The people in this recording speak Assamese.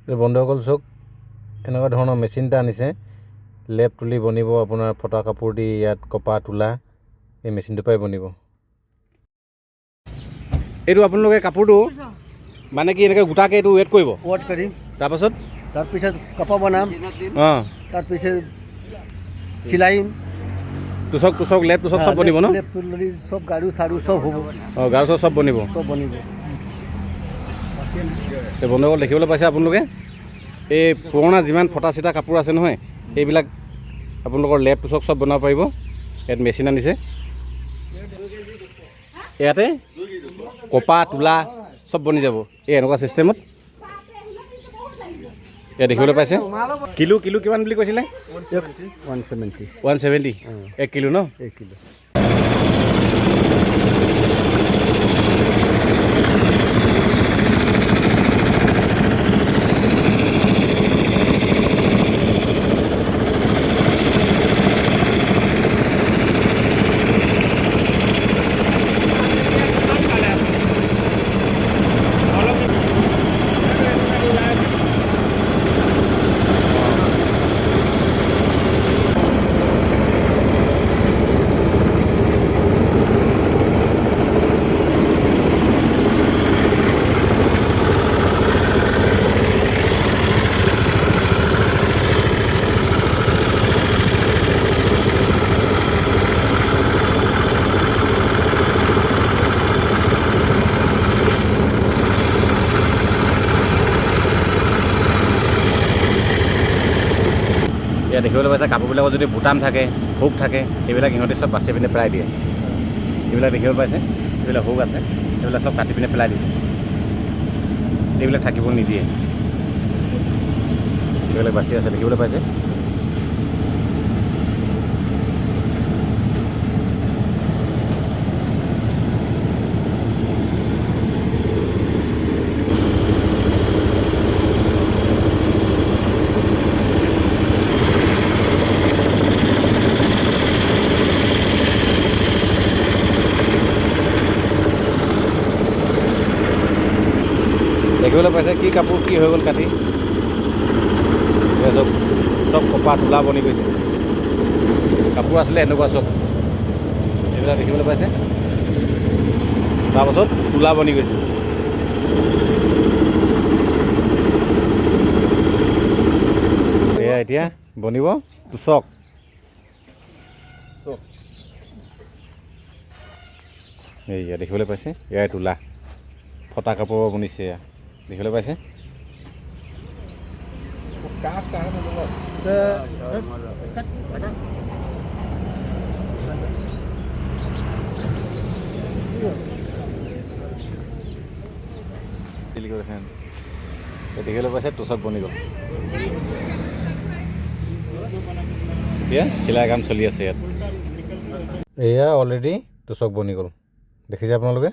বন্ধুসকল চাওক এনেকুৱা ধৰণৰ মেচিন এটা আনিছে লেপ তুলি বনিব আপোনাৰ ফটা কাপোৰ দি ইয়াত কপা তোলা এই মেচিনটোৰ পৰাই বনিব এইটো আপোনালোকে কাপোৰটো মানে কি এনেকৈ গোটাকৈ এইটো ৱেট কৰিব ৱেট কৰিম তাৰপিছত কাপোৰ বনাম তাৰপিছত চিলাইম টুচক লেপ টুচক চব বনিব ন লেপ তুলি চব গাৰু চাৰু চব হ'ব গাৰু চব বনিব বন্ধুসকল দেখিবলৈ পাইছে আপোনালোকে এই পুৰণা যিমান ফটা চিটা কাপোৰ আছে নহয় এইবিলাক আপোনালোকৰ লেপ টুচক চব বনাব পাৰিব ইয়াত মেচিন আনিছে ইয়াতে কপা তোলা চব বনি যাব এই এনেকুৱা চিষ্টেমত ইয়াত দেখিবলৈ পাইছে কিলো কিমান বুলি কৈছিলে 170 1 কিলো ন 1 কিলো ইয়াত দেখিবলৈ পাইছে কাপোৰবিলাকৰ যদি বুটাম থাকে হুক থাকে এইবিলাক ইহঁতে চব বাচি পিনে পেলাই দিয়ে এইবিলাক দেখিবলৈ পাইছে এইবিলাক হুক আছে এইবিলাক চব কাটি পিনে পেলাই দিছে এইবিলাক থাকিব নিদিয়ে এইবিলাক বাচি আছে দেখিবলৈ পাইছে দেখিবলৈ পাইছে কি কাপোৰ কি হৈ গ'ল কাটি চব কপা তোলা বনি গৈছে কাপোৰ আছিলে এনেকুৱা চব এইবিলাক দেখিবলৈ পাইছে তাৰপাছত তোলা বনি গৈছে এয়া এতিয়া বনিব টুচক এয়া দেখিবলৈ পাইছে এয়াই তোলা ফটা কাপোৰ বনিছে এয়া দেখিবলৈ পাইছে দেখিবলৈ পাইছে টুচক বনি গ'ল এতিয়া চিলাই কাম চলি আছে ইয়াত এয়া অলৰেডি টুচক বনি গ'ল দেখিছে আপোনালোকে